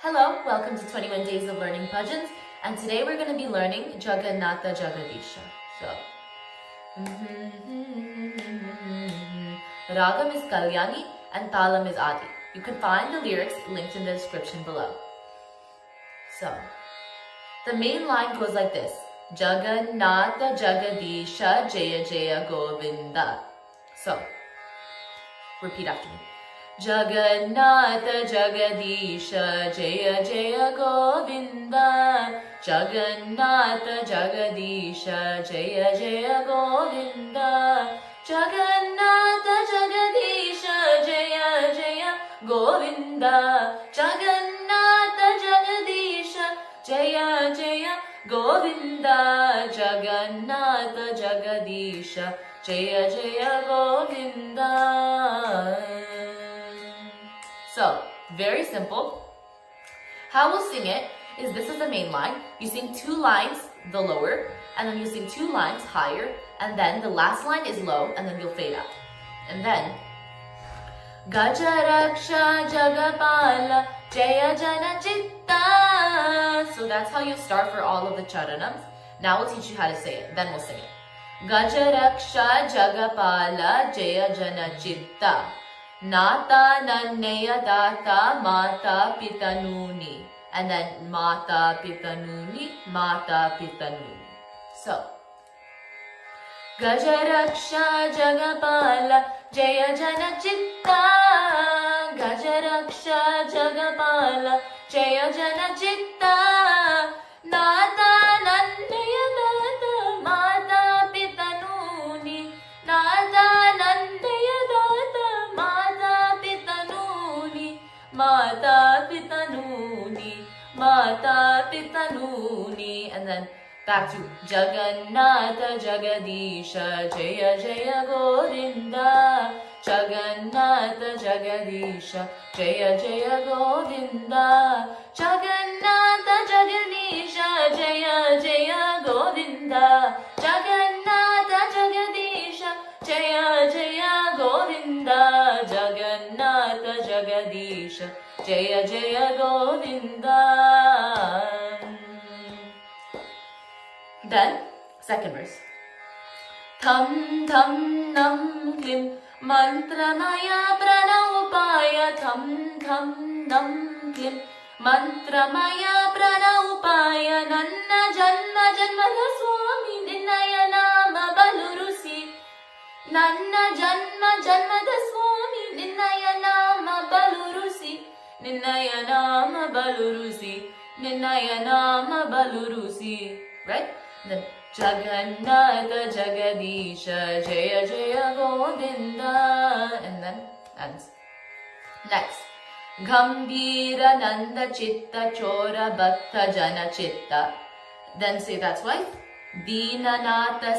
Hello, welcome to 21 Days of Learning Bhajans, and today we're going to be learning Jagannatha Jagadisha. So, Ragam is Kalyani and Talam is Adi. You can find the lyrics linked in the description below. So, the main line goes like this: Jagannatha Jagadisha Jaya Jaya Govinda. So, repeat after me. Jagannatha Jagadisha Jaya Jaya Govinda. Jagannatha Jagadisha Jaya Jaya Govinda. Jagannatha Jagadisha Jaya Jaya Govinda. Jagannatha Jagadisha Jaya Jaya Govinda. Jagannatha Jagadisha Jaya Jaya Govinda. So, very simple. How we'll sing it is, this is the main line. You sing two lines, the lower, and then you sing two lines higher, and then the last line is low, and then you'll fade up. And then, Gajaraksha Jagapala Jaya Jana Chitta. So that's how you start for all of the charanams. Now we'll teach you how to say it, then we'll sing it. Gajaraksha Jagapala Jaya Jana Chitta. Nata Nannaya Data Mata Pitanuni. And then Mata Pitanuni, Mata Pitanuni. So, Gajaraksha Jagapala Jaya Jana Chitta. Gajaraksha Jagapala Jaya Jana Chitta. Nata Nannaya Data Mata Pitanuni. Nata Nannaya Data Mata Pitanuni. Mata Pitanuni. Mata Pitanuni. And then back to Jagannatha Jagadisha Jaya Jaya Govinda. Jagannatha Jagadisha Jaya Jaya Govinda. Jagannatha Jagadisha Jaya Jaya Govinda. Jagannatha Jagadisha Jaya Jaya Govinda. Jagannatha Jagadisha Jaya Jaya Govinda. Then, second verse. Tham tham nam klim mantramaya pranaupaya. Tham tham nam klim mantramaya pranaupaya. Nanna janma janmada swami ninnaya nama balurusi. Nanna janma janmada swami ninnaya nama balurusi. Ninnaya nama balurusi. Ninnaya nama balurusi. Right? Then Jagannatha Jagadisha Jaya Jaya Govinda. And then ends. Next. Gambhira Nanda Chitta Chora Bhakta Jana Chitta. Then say that twice. Dinanatha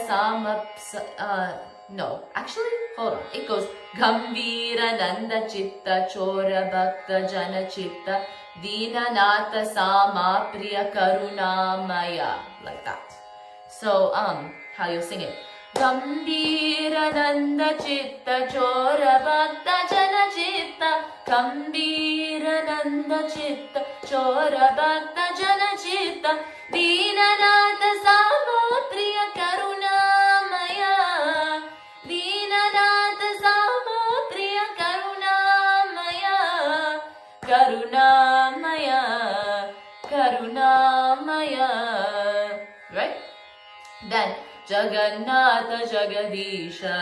no, actually, hold on. It goes Gambhira Nanda Chitta Chora Bhakta Jana Chitta Dinanatha Sama Priya Karunamaya. Like that. So, how you sing it? Gambhira Nanda Chitta Chora Bhakta Jana Chitta. Gambhira Nanda Chitta Chora Bhakta Jana Chitta. Dinanatha Sama Priya Karunamaya. Dinanatha Sama Priya Karunamaya. Karunamaya. Karunamaya. Right? Then Jagannatha Jagadisha.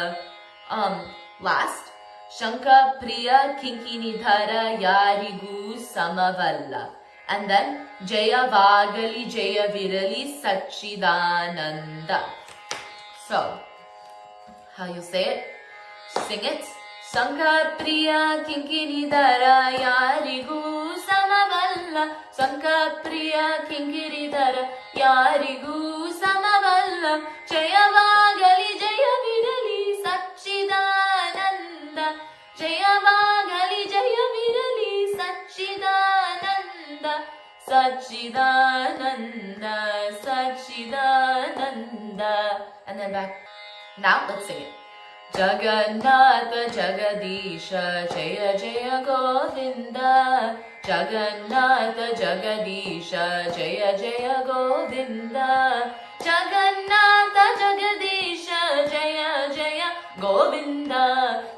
Last. Shanka Priya Kinkinidhara Yarigu Samavalla. And then Jaya Vagali Jaya Virali Sachidananda. So, how you say it? Sing it. Shanka Priya Kinkinidhara Yarigu Samavalla. Shanka Priya Kinkinidhara Yarigu Samavalla. Jaya Vagali Jaya Virali Sachidananda. Jaya Vagali Jaya Virali Sachidananda. Sachidananda. Sachidananda. And then back. Now let's sing it. Jagannatha Jagadisha Jaya Jaya Govinda Jagannatha Jagadisha Jaya Jaya Govinda Jagannatha Jagadisha Jaya Jaya Govinda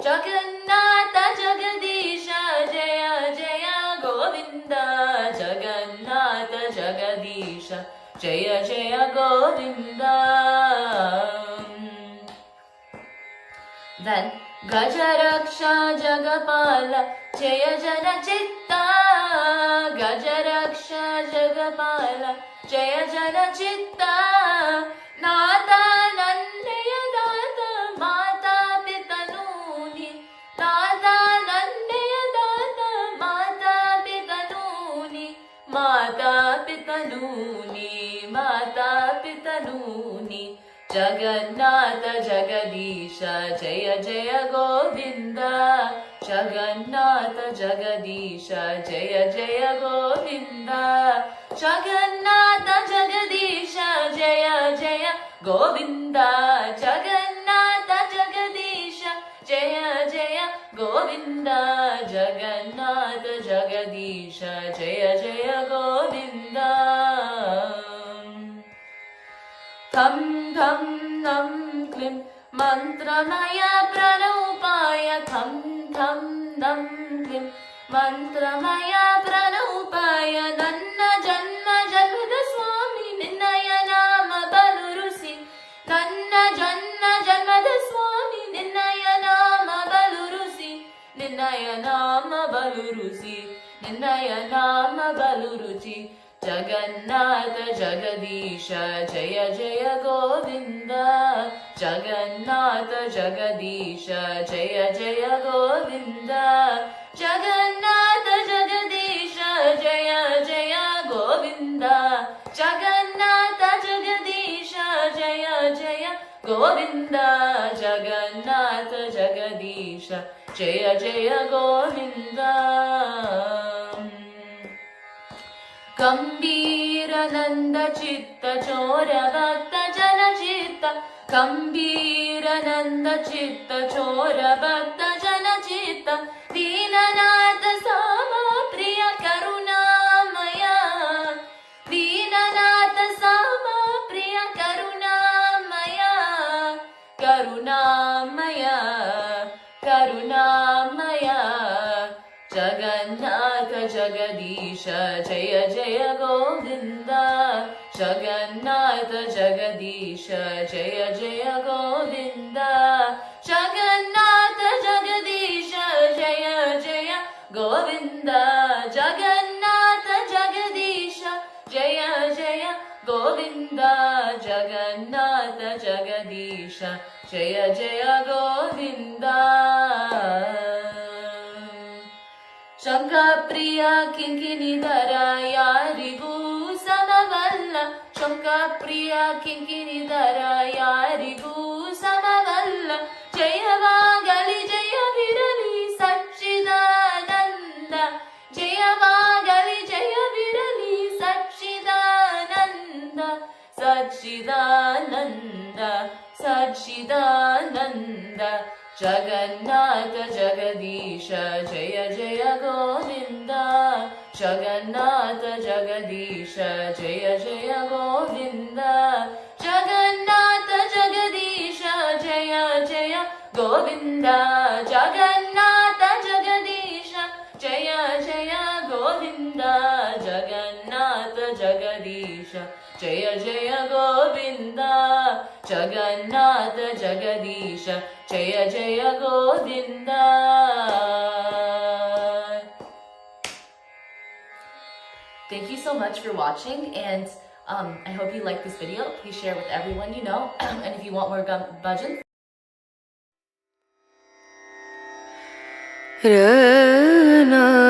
Jagannatha Jagadisha Jaya Jaya Govinda Jagannatha Jagadisha Jaya Jaya Govinda. Then Gajaraksha Jagapala Jaya Jana Chitta Gajaraksha Jagapala Jaya Jana Chitta Nata Nandaya Data Mata Pitanuni Nata Nandaya Data Mata Pitanuni Mata Pitanuni Mata Pitanuni Jagannatha Jagadisha Jaya Jaya Govinda Jagannatha Jagadisha Jaya Jaya Govinda Jagannatha Jagadisha Jaya Jaya Govinda Jagannatha Jagadisha Jaya Jaya Govinda Jagannatha Jagadisha Jaya Jaya Govinda. Tham tham nam klim mantramaya pranupaya tham tham nam klim mantramaya pranupaya nanna janma janmada swami ninnaya nama balurusi nanna janma janmada swami ninnaya nama balurusi ninnaya nama balurusi ninnaya nama baluruchi Jagannatha Jagadisha Jaya Jaya Govinda Jagannatha Jagadisha Jaya Jaya Govinda Jagannatha Jagadisha Jaya Jaya Govinda Jagannatha Jagadisha Jaya Jaya Govinda Jagannatha Jagadisha Jaya Jaya Govinda. Kambira Nanda Chitta Chora Bhakta Jana Chitta Kambira Nanda Chitta Chora Bhakta Jana Chitta Dinanatha Sama Priya Karunamaya Dinanatha Sama Priya Karunamaya Karunamaya Karunamaya Jagannatha Jagadisha Jaya Jaya Govinda Jagannatha Jagadisha Jaya Jaya Govinda Jagannatha Jagadisha Jaya Jaya Govinda Jagannatha Jagadisha Jaya Jaya Govinda Jagannatha Jagadisha Jaya Jaya Govinda. Shankapriya Kinkinidhara Yarigu Samavalla Shankapriya Kinkinidhara Yarigu Samavalla Jayavagali Jayavirali Satchidananda Jayavagali Jayavirali Satchidananda Satchidananda Satchidananda Jagannatha Jagadisha Jaya Jaya Govinda Jagannatha Jagadisha Jaya Jaya Govinda Jagannatha Jagadisha Jaya Jaya Govinda Jagannatha Jagadisha Jaya Jaya Govinda Jagannatha Jagadisha Jaya Jaya Govinda Jagannatha Jagadisha Jaya Jaya Govinda. Thank you so much for watching, and I hope you liked this video. Please share with everyone you know, and if you want more bhajans, Rana